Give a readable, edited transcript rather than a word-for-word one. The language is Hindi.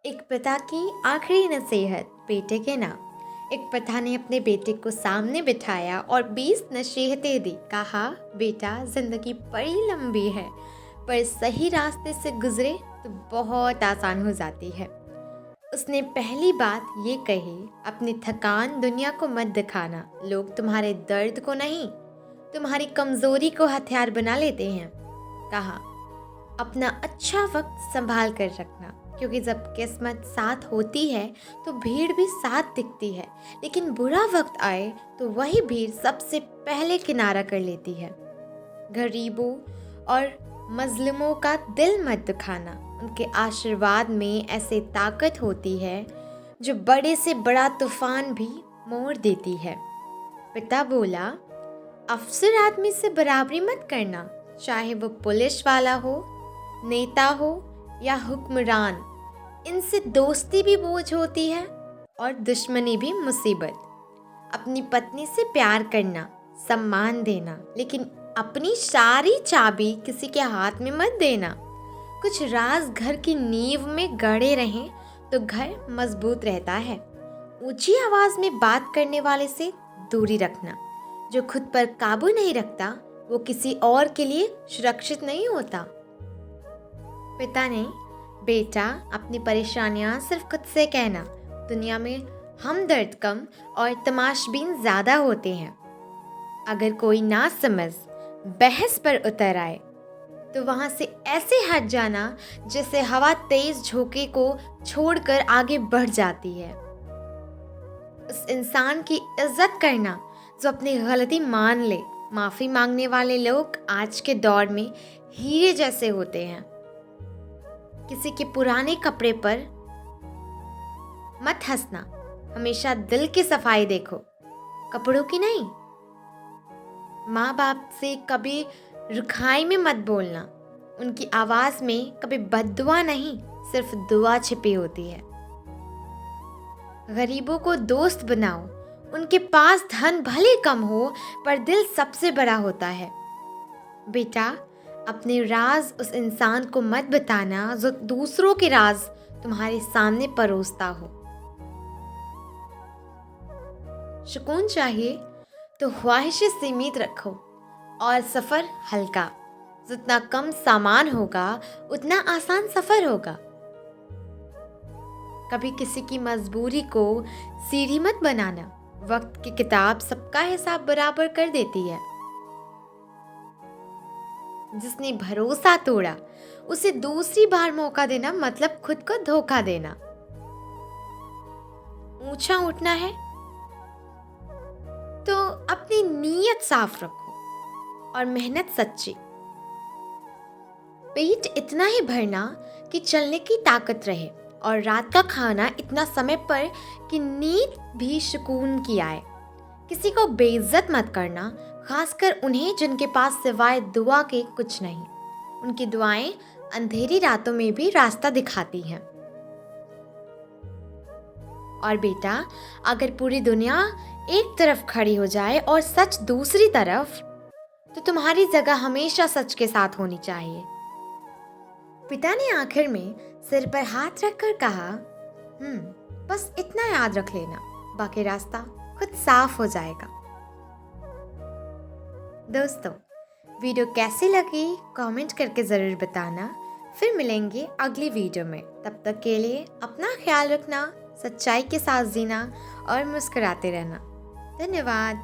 एक पिता की आखिरी नसीहत बेटे के नाम। एक पिता ने अपने बेटे को सामने बिठाया और 20 नसीहतें दी। कहा, बेटा, जिंदगी बड़ी लंबी है, पर सही रास्ते से गुजरे तो बहुत आसान हो जाती है। उसने पहली बात ये कही, अपनी थकान दुनिया को मत दिखाना। लोग तुम्हारे दर्द को नहीं, तुम्हारी कमजोरी को हथियार बना लेते हैं। कहा, अपना अच्छा वक्त संभाल कर रखना, क्योंकि जब किस्मत साथ होती है तो भीड़ भी साथ दिखती है, लेकिन बुरा वक्त आए तो वही भीड़ सबसे पहले किनारा कर लेती है। गरीबों और मजलूमों का दिल मत दुखाना, उनके आशीर्वाद में ऐसे ताकत होती है जो बड़े से बड़ा तूफान भी मोड़ देती है। पिता बोला, अफसर आदमी से बराबरी मत करना, चाहे वो पुलिस वाला हो, नेता हो या हुक्मरान। इनसे दोस्ती भी बोझ होती है और दुश्मनी भी मुसीबत। अपनी पत्नी से प्यार करना, सम्मान देना, लेकिन अपनी सारी चाबी किसी के हाथ में मत देना। कुछ राज घर की नींव में गड़े रहें तो घर मजबूत रहता है। ऊंची आवाज में बात करने वाले से दूरी रखना। जो खुद पर काबू नहीं रखता वो किसी और के लिए सुरक्षित नहीं होता। पिता ने, बेटा, अपनी परेशानियां सिर्फ खुद से कहना। दुनिया में हमदर्द कम और तमाशबीन ज़्यादा होते हैं। अगर कोई ना समझ बहस पर उतर आए तो वहाँ से ऐसे हट जाना जैसे हवा तेज झोंके को छोड़कर आगे बढ़ जाती है। उस इंसान की इज्जत करना जो अपनी गलती मान ले। माफ़ी मांगने वाले लोग आज के दौर में हीरे जैसे होते हैं। किसी के पुराने कपड़े पर मत हंसना, हमेशा दिल की सफाई देखो, कपड़ों की नहीं। माँ बाप से कभी रुखाई में मत बोलना, उनकी आवाज में कभी बद्दुआ नहीं, सिर्फ दुआ छिपी होती है। गरीबों को दोस्त बनाओ, उनके पास धन भले कम हो पर दिल सबसे बड़ा होता है। बेटा, अपने राज उस इंसान को मत बताना जो दूसरों के राज तुम्हारे सामने परोसता हो। सुकून चाहिए तो ख्वाहिशें सीमित रखो और सफर हल्का। जितना कम सामान होगा उतना आसान सफर होगा। कभी किसी की मजबूरी को सीढ़ी मत बनाना। वक्त की किताब सबका हिसाब बराबर कर देती है। जिसने भरोसा तोड़ा उसे दूसरी बार मौका देना मतलब खुद को धोखा देना। ऊंचा उठना है तो अपनी नीयत साफ रखो और मेहनत सच्ची। पेट इतना ही भरना कि चलने की ताकत रहे और रात का खाना इतना समय पर कि नींद भी सुकून की आए। किसी को बेइज्जत मत करना, खासकर उन्हें जिनके पास सिवाय दुआ के कुछ नहीं। उनकी दुआएं अंधेरी रातों में भी रास्ता दिखाती हैं। और बेटा, अगर पूरी दुनिया एक तरफ खड़ी हो जाए और सच दूसरी तरफ, तो तुम्हारी जगह हमेशा सच के साथ होनी चाहिए। पिता ने आखिर में सिर पर हाथ रखकर कहा, बस इतना याद रख लेना, बाकी रास्ता खुद साफ हो जाएगा। दोस्तों, वीडियो कैसी लगी कमेंट करके ज़रूर बताना। फिर मिलेंगे अगली वीडियो में। तब तक के लिए अपना ख्याल रखना, सच्चाई के साथ जीना और मुस्कुराते रहना। धन्यवाद।